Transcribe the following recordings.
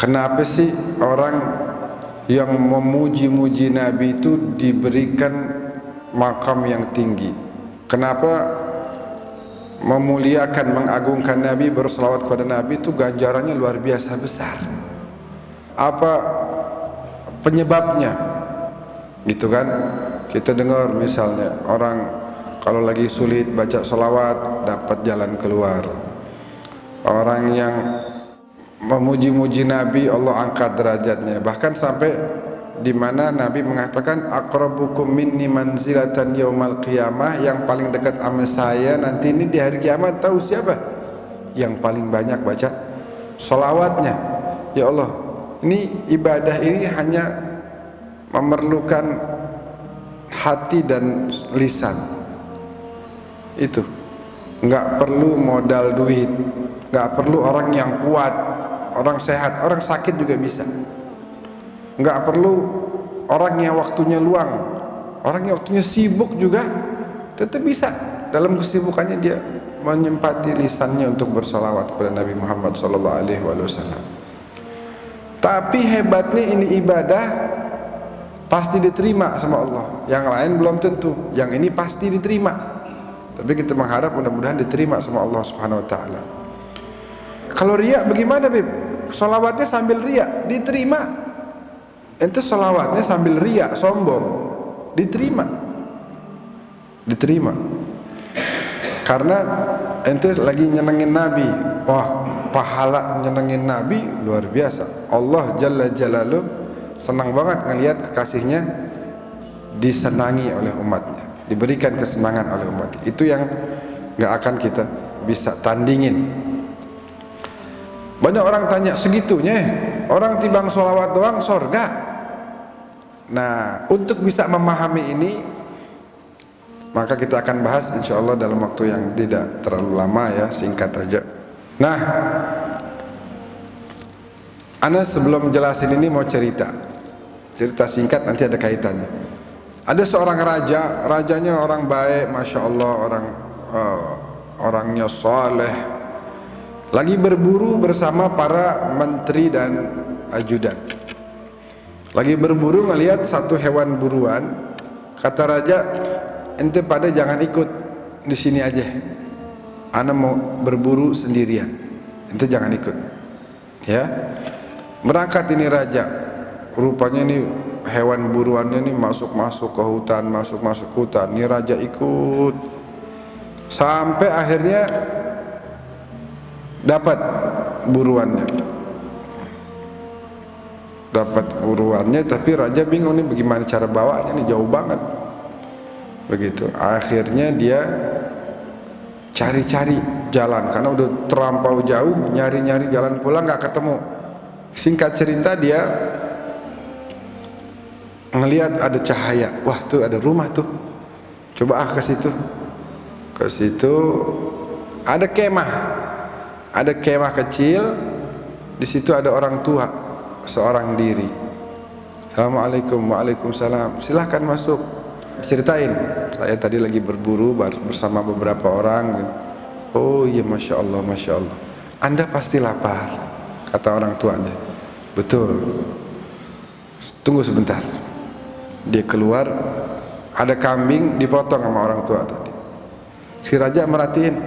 Kenapa sih orang yang memuji-muji Nabi itu diberikan makam yang tinggi? Kenapa memuliakan, mengagungkan Nabi, berselawat kepada Nabi itu ganjarannya luar biasa besar? Apa penyebabnya? Gitu kan? Kita dengar misalnya orang kalau lagi sulit baca selawat dapat jalan keluar. Orang yang memuji-muji Nabi Allah angkat derajatnya. Bahkan sampai di mana Nabi mengatakan aqrabukum minni manzilatan yaumal qiyamah, yang paling dekat sama saya nanti ini di hari kiamat tahu siapa? Yang paling banyak baca selawatnya. Ya Allah, ini ibadah ini hanya memerlukan hati dan lisan. Itu nggak perlu modal duit, nggak perlu orang yang kuat, orang sehat, orang sakit juga bisa. Nggak perlu orang yang waktunya luang, orang yang waktunya sibuk juga tetap bisa dalam kesibukannya dia menyempati lisannya untuk bersalawat kepada Nabi Muhammad SAW. Tapi hebatnya ini ibadah pasti diterima sama Allah. Yang lain belum tentu, yang ini pasti diterima. Tapi kita mengharap mudah-mudahan diterima sama Allah Subhanahu wa taala. Kalau riya bagaimana, Beb? Sholawatnya sambil riya diterima. Ente sholawatnya sambil riya, sombong, diterima. Diterima. Karena ente lagi nyenengin Nabi. Wah, pahala nyenengin Nabi luar biasa. Allah Jalla Jalaluh senang banget ngelihat kekasihnya disenangi oleh umatnya, diberikan kesenangan oleh umat. Itu yang nggak akan kita bisa tandingin. Banyak orang tanya segitunya, orang tibang sholawat doang sorga. Nah, untuk bisa memahami ini, maka kita akan bahas insya Allah dalam waktu yang tidak terlalu lama ya, singkat aja. Nah, Ana sebelum jelasin ini mau cerita singkat, nanti ada kaitannya. Ada seorang raja, rajanya orang baik, masya Allah, orangnya saleh, lagi berburu bersama para menteri dan ajudan. Lagi berburu ngelihat satu hewan buruan, kata raja, ente pada jangan ikut di sini aja, ana mau berburu sendirian, ente jangan ikut. Ya, berangkat ini raja, rupanya ini hewan buruannya ini masuk ke hutan, masuk hutan. Ini raja ikut sampai akhirnya dapat buruannya. Tapi raja bingung nih bagaimana cara bawanya, nih jauh banget. Begitu. Akhirnya dia cari-cari jalan karena udah terlampau jauh, nyari-nyari jalan pulang nggak ketemu. Singkat cerita dia ngelihat ada cahaya, wah tuh ada rumah tuh, coba ke situ. Ke situ ada kemah kecil, di situ ada orang tua seorang diri. Assalamualaikum. Waalaikumsalam. Silahkan masuk. Ceritain, saya tadi lagi berburu bersama beberapa orang. Oh iya, masya Allah, masya Allah. Anda pasti lapar, kata orang tuanya. Betul. Tunggu sebentar. Dia keluar, ada kambing dipotong sama orang tua tadi. Si raja merhatiin,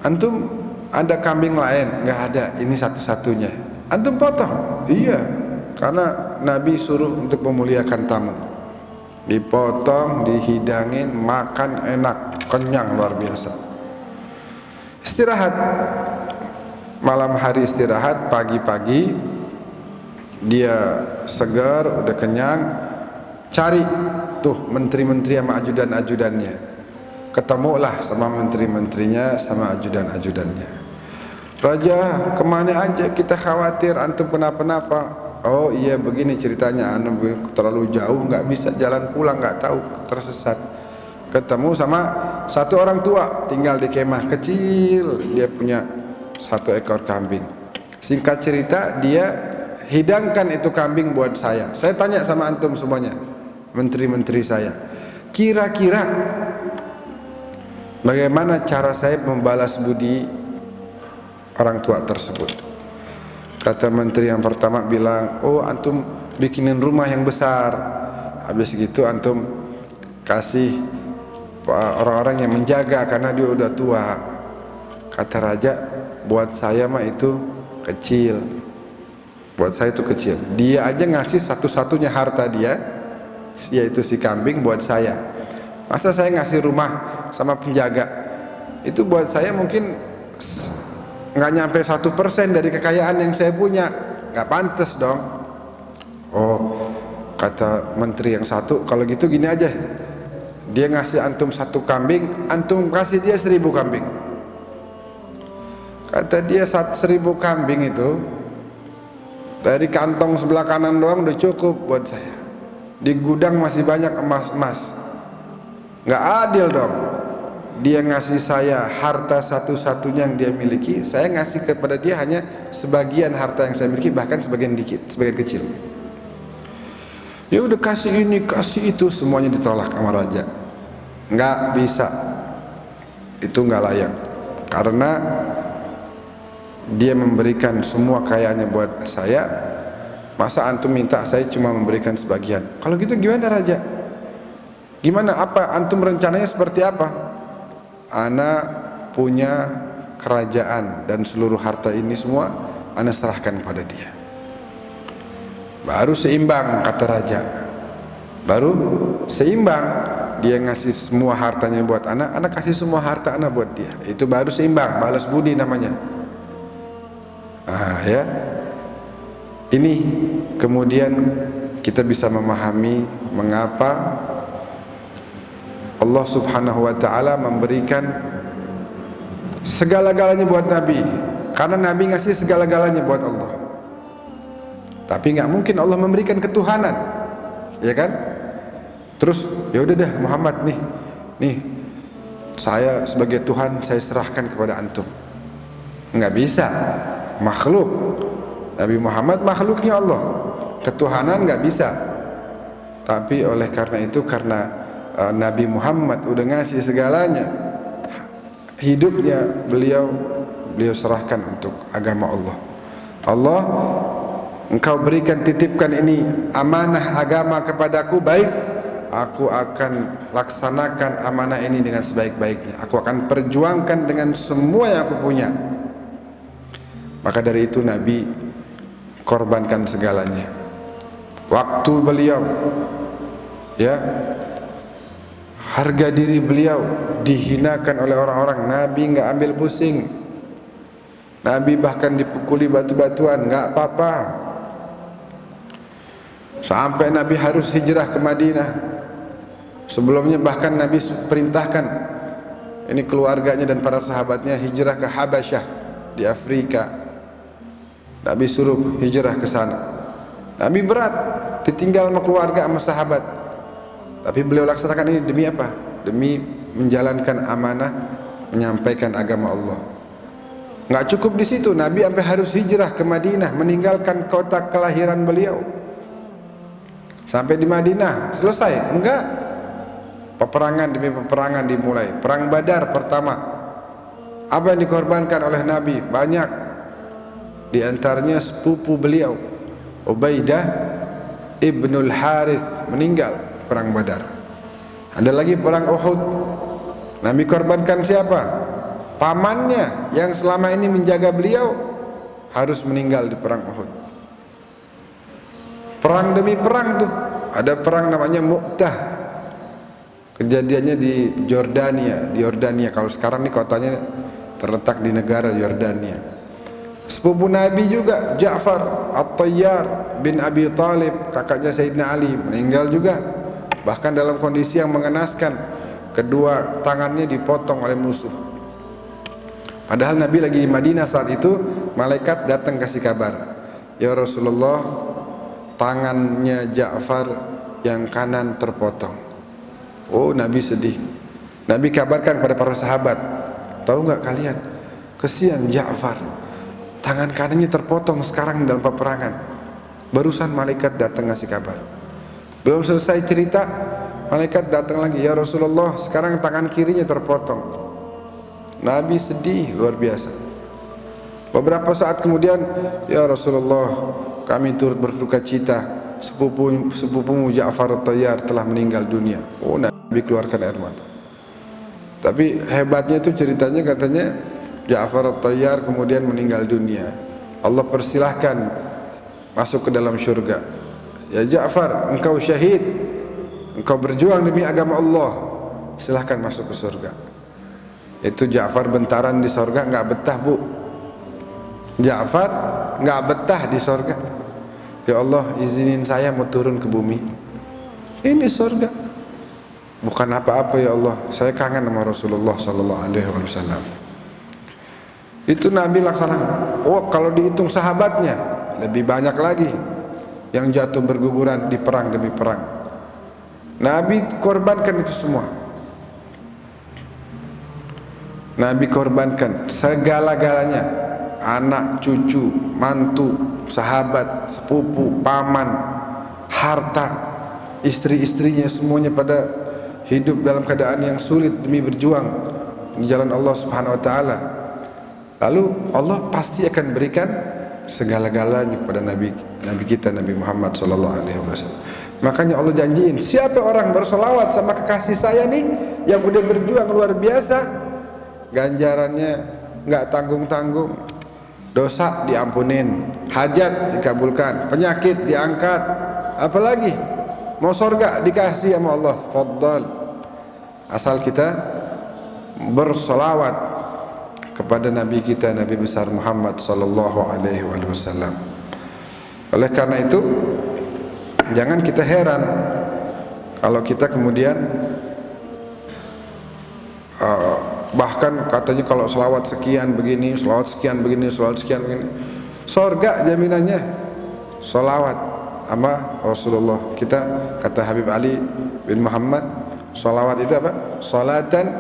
antum ada kambing lain? Nggak ada, ini satu-satunya. Antum potong? Iya, karena Nabi suruh untuk memuliakan tamu. Dipotong, dihidangin, makan enak, kenyang luar biasa. Istirahat, malam hari istirahat, pagi-pagi dia segar, udah kenyang. Cari tuh menteri-menteri sama ajudan-ajudannya. Ketemulah sama menteri-menterinya sama ajudan-ajudannya. Raja, kemana aja, kita khawatir antum kenapa-napa. Oh iya begini ceritanya, antum terlalu jauh, nggak bisa jalan pulang, nggak tahu, tersesat. Ketemu sama satu orang tua, tinggal di kemah kecil, dia punya satu ekor kambing. Singkat cerita, dia hidangkan itu kambing buat saya. Saya tanya sama antum semuanya, menteri-menteri saya, kira-kira bagaimana cara saya membalas budi orang tua tersebut? Kata menteri yang pertama bilang, oh antum bikinin rumah yang besar, habis gitu antum kasih orang-orang yang menjaga karena dia udah tua. Kata raja, buat saya mah itu kecil, buat saya itu kecil. Dia aja ngasih satu-satunya harta dia, yaitu si kambing, buat saya. Masa saya ngasih rumah sama penjaga? Itu buat saya mungkin nggak nyampe 1% dari kekayaan yang saya punya. Nggak pantas dong. Oh, kata menteri yang satu, kalau gitu gini aja, dia ngasih antum 1 kambing, antum kasih dia 1000 kambing. Kata dia 1000 kambing itu dari kantong sebelah kanan doang udah cukup buat saya. Di gudang masih banyak emas-emas. Nggak adil dong. Dia ngasih saya harta satu-satunya yang dia miliki, saya ngasih kepada dia hanya sebagian harta yang saya miliki, bahkan sebagian dikit, sebagian kecil. Ya udah kasih ini, kasih itu, semuanya ditolak sama raja. Nggak bisa. Itu nggak layak. Karena dia memberikan semua kekayaannya buat saya, masa antum minta saya cuma memberikan sebagian? Kalau gitu gimana raja? Gimana, apa antum rencananya seperti apa? Ana punya kerajaan dan seluruh harta ini semua ana serahkan pada dia. Baru seimbang, kata raja. Baru seimbang. Dia ngasih semua hartanya buat ana kasih semua harta ana buat dia. Itu baru seimbang, balas budi namanya. Ya, ini kemudian kita bisa memahami mengapa Allah Subhanahu wa ta'ala memberikan segala-galanya buat Nabi, karena Nabi ngasih segala-galanya buat Allah. Tapi nggak mungkin Allah memberikan ketuhanan, ya kan? Terus ya udah dah Muhammad nih saya sebagai Tuhan saya serahkan kepada antum. Nggak bisa. Makhluk, Nabi Muhammad makhluknya Allah, ketuhanan nggak bisa. Tapi oleh karena itu, karena Nabi Muhammad udah ngasih segalanya, hidupnya beliau serahkan untuk agama Allah. Allah, engkau berikan, titipkan ini amanah agama kepadaku, baik, aku akan laksanakan amanah ini dengan sebaik-baiknya, aku akan perjuangkan dengan semua yang aku punya. Maka dari itu Nabi korbankan segalanya. Waktu beliau, ya, harga diri beliau dihinakan oleh orang-orang, Nabi nggak ambil pusing. Nabi bahkan dipukuli batu-batuan, nggak apa-apa. Sampai Nabi harus hijrah ke Madinah. Sebelumnya bahkan Nabi perintahkan ini keluarganya dan para sahabatnya hijrah ke Habasyah di Afrika. Nabi suruh hijrah ke sana. Nabi berat, ditinggal sama keluarga, sama sahabat. Tapi beliau laksanakan ini demi apa? Demi menjalankan amanah, menyampaikan agama Allah. Nggak cukup di situ, Nabi sampai harus hijrah ke Madinah, meninggalkan kota kelahiran beliau. Sampai di Madinah, selesai? Enggak. Peperangan demi peperangan dimulai. Perang Badar pertama. Apa yang dikorbankan oleh Nabi? Banyak. Di antaranya sepupu beliau, Ubaidah ibnul Harith, meninggal perang Badar. Ada lagi perang Uhud. Nabi korbankan siapa? Pamannya yang selama ini menjaga beliau harus meninggal di perang Uhud. Perang demi perang tuh. Ada perang namanya Mu'tah. Kejadiannya di Yordania. Kalau sekarang nih kotanya terletak di negara Yordania. Sepupu Nabi juga, Ja'far At-Tayyar bin Abi Talib, kakaknya Sayyidina Ali, meninggal juga. Bahkan dalam kondisi yang mengenaskan, kedua tangannya dipotong oleh musuh. Padahal Nabi lagi di Madinah saat itu, malaikat datang kasih kabar, ya Rasulullah, tangannya Ja'far yang kanan terpotong. Oh, Nabi sedih. Nabi kabarkan pada para sahabat, tahu nggak kalian, kesian Ja'far, tangan kanannya terpotong sekarang dalam peperangan. Barusan malaikat datang ngasih kabar. Belum selesai cerita, malaikat datang lagi, ya Rasulullah, sekarang tangan kirinya terpotong. Nabi sedih luar biasa. Beberapa saat kemudian, ya Rasulullah, kami turut berduka cita, sepupumu Ja'far At-Tayyar telah meninggal dunia. Oh, Nabi keluarkan air mata. Tapi hebatnya itu ceritanya, katanya Ja'far At-Tayyar kemudian meninggal dunia. Allah persilahkan masuk ke dalam syurga. Ya Ja'far, engkau syahid, engkau berjuang demi agama Allah, silahkan masuk ke surga. Itu Ja'far bentaran di surga, nggak betah bu. Ja'far nggak betah di surga. Ya Allah, izinin saya mau turun ke bumi. Ini surga, bukan apa-apa ya Allah. Saya kangen sama Rasulullah Sallallahu Alaihi Wasallam. Itu Nabi laksanakan. Oh, kalau dihitung sahabatnya lebih banyak lagi yang jatuh berguguran di perang demi perang. Nabi korbankan itu semua. Nabi korbankan segala-galanya, anak, cucu, mantu, sahabat, sepupu, paman, harta, istri-istrinya, semuanya pada hidup dalam keadaan yang sulit demi berjuang di jalan Allah Subhanahu wa taala. Lalu Allah pasti akan berikan segala-galanya kepada Nabi kita, Nabi Muhammad sallallahu alaihi wasallam. Makanya Allah janjiin, siapa orang bersolawat sama kekasih saya nih yang udah berjuang luar biasa, ganjarannya nggak tanggung-tanggung, dosa diampunin, hajat dikabulkan, penyakit diangkat, apalagi mau surga dikasih sama Allah. Faddal, asal kita bersolawat kepada Nabi kita, Nabi besar Muhammad sallallahu alaihi wasallam. Oleh karena itu, jangan kita heran kalau kita kemudian bahkan katanya kalau selawat sekian begini, selawat sekian begini, selawat sekian begini, surga jaminannya. Selawat sama Rasulullah. Kita kata Habib Ali bin Muhammad, selawat itu apa? Salatan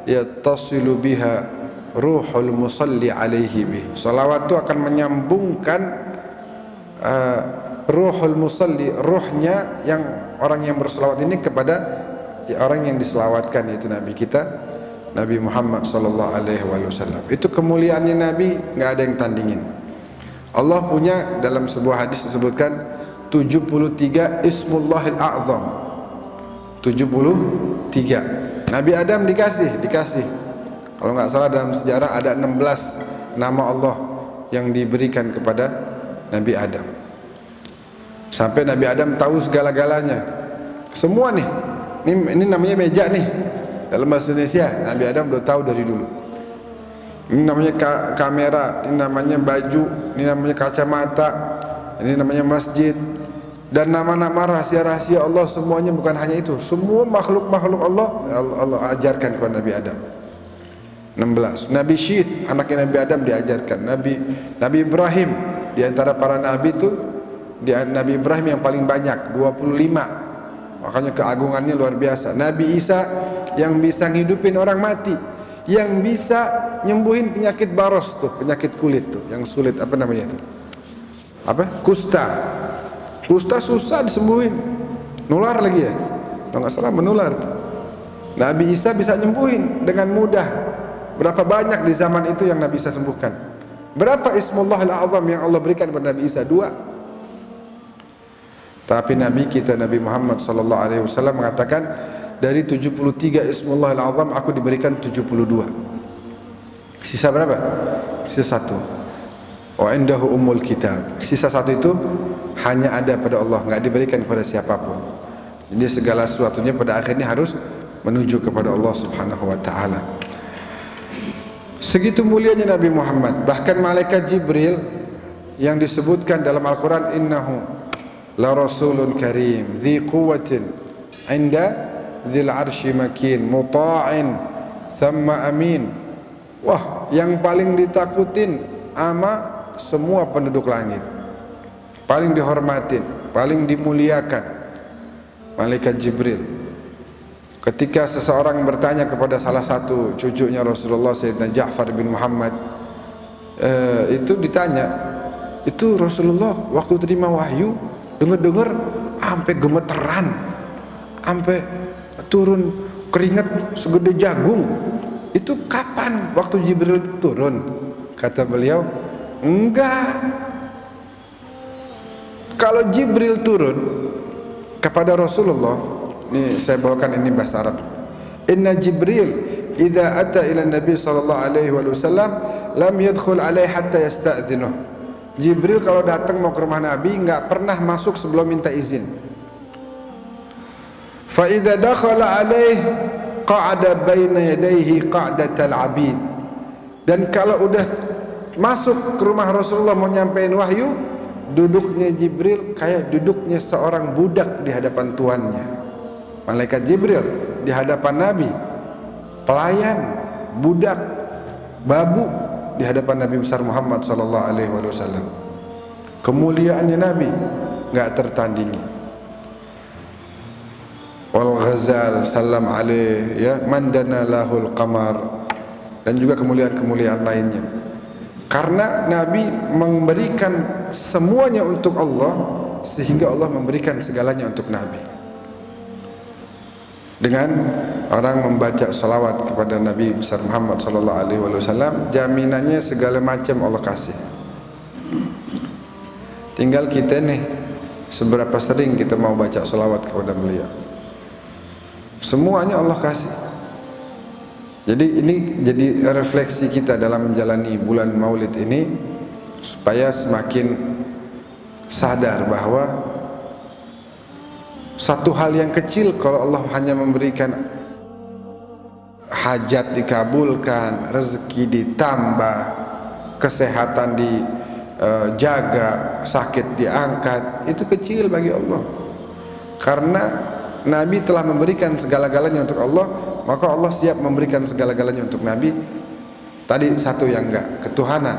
yattasilu biha ruhul musalli alaihi bih. Salawat itu akan menyambungkan ruhul musalli, ruhnya yang orang yang berselawat ini kepada orang yang diselawatkan, yaitu Nabi kita, Nabi Muhammad sallallahu alaihi wasallam. Itu kemuliaannya Nabi, nggak ada yang tandingin. Allah punya, dalam sebuah hadis disebutkan 73 Ismullahil A'zam. 73. Nabi Adam dikasih. Kalau nggak salah dalam sejarah ada 16 nama Allah yang diberikan kepada Nabi Adam. Sampai Nabi Adam tahu segala-galanya. Semua nih. Ini namanya meja nih. Dalam bahasa Indonesia, Nabi Adam udah tahu dari dulu. Ini namanya kamera, ini namanya baju, ini namanya kacamata, ini namanya masjid. Dan nama-nama rahasia-rahasia Allah semuanya, bukan hanya itu. Semua makhluk-makhluk Allah ajarkan kepada Nabi Adam. 16. Nabi Syith, anaknya Nabi Adam, diajarkan. Nabi Ibrahim, di antara para nabi itu Nabi Ibrahim yang paling banyak, 25. Makanya keagungannya luar biasa. Nabi Isa yang bisa ngidupin orang mati, yang bisa nyembuhin penyakit baros tuh, penyakit kulit tuh, yang sulit, apa namanya itu? Apa? Kusta. Kusta susah disembuhin, nular lagi ya. Kalau nggak salah menular tuh. Nabi Isa bisa nyembuhin dengan mudah. Berapa banyak di zaman itu yang Nabi Isa sembuhkan? Berapa Ismullahil A'zam yang Allah berikan kepada Nabi Isa? 2. Tapi Nabi kita, Nabi Muhammad sallallahu alaihi wasallam mengatakan, dari 73 Ismullahil A'zam aku diberikan 72. Sisa berapa? Sisa 1. Wa indahu ummul kitab. Sisa 1 itu hanya ada pada Allah, nggak diberikan kepada siapapun. Jadi segala sesuatunya pada akhirnya harus menuju kepada Allah Subhanahu wa taala. Segitu mulianya Nabi Muhammad. Bahkan malaikat Jibril yang disebutkan dalam Al-Quran, innahu la rasulun karim dhi quwwatin inda dhil arsy makin muta'in thumma amin. Wah, yang paling ditakutin ama semua penduduk langit, paling dihormatin, paling dimuliakan, malaikat Jibril. Ketika seseorang bertanya kepada salah satu cucunya Rasulullah, Sayyidina Ja'far bin Muhammad, itu ditanya, itu Rasulullah waktu terima wahyu dengar-dengar sampai gemeteran, sampai turun keringat segede jagung. Itu kapan waktu Jibril turun? Kata beliau, Enggak. Kalau Jibril turun kepada Rasulullah, ini saya bawakan ini bahasa Arab. Inna Jibril idza ata ila Nabi sallallahu alaihi wasallam lam yadkhul alaihi hatta yasta'dhinuh. Jibril kalau datang mau ke rumah Nabi enggak pernah masuk sebelum minta izin. Fa idza dakhala alaihi qa'ada baina yadayhi qa'datal 'abid. Dan kalau udah masuk ke rumah Rasulullah mau nyampein wahyu, duduknya Jibril kayak duduknya seorang budak di hadapan tuannya. Malaikat Jibril di hadapan Nabi, pelayan, budak, babu di hadapan Nabi besar Muhammad sallallahu alaihi wasallam. Kemuliaannya Nabi enggak tertandingi. Wal Ghazal sallam alaihi ya mandana lahul qamar, dan juga kemuliaan-kemuliaan lainnya. Karena Nabi memberikan semuanya untuk Allah, sehingga Allah memberikan segalanya untuk Nabi. Dengan orang membaca salawat kepada Nabi besar Muhammad sallallahu alaihi wasallam, jaminannya segala macam Allah kasih. Tinggal kita nih, seberapa sering kita mau baca salawat kepada beliau. Semuanya Allah kasih. Jadi ini jadi refleksi kita dalam menjalani bulan Maulid ini, supaya semakin sadar bahwa satu hal yang kecil kalau Allah hanya memberikan hajat dikabulkan, rezeki ditambah, kesehatan dijaga, sakit diangkat, itu kecil bagi Allah. Karena Nabi telah memberikan segala-galanya untuk Allah, maka Allah siap memberikan segala-galanya untuk Nabi. Tadi satu yang enggak, ketuhanan.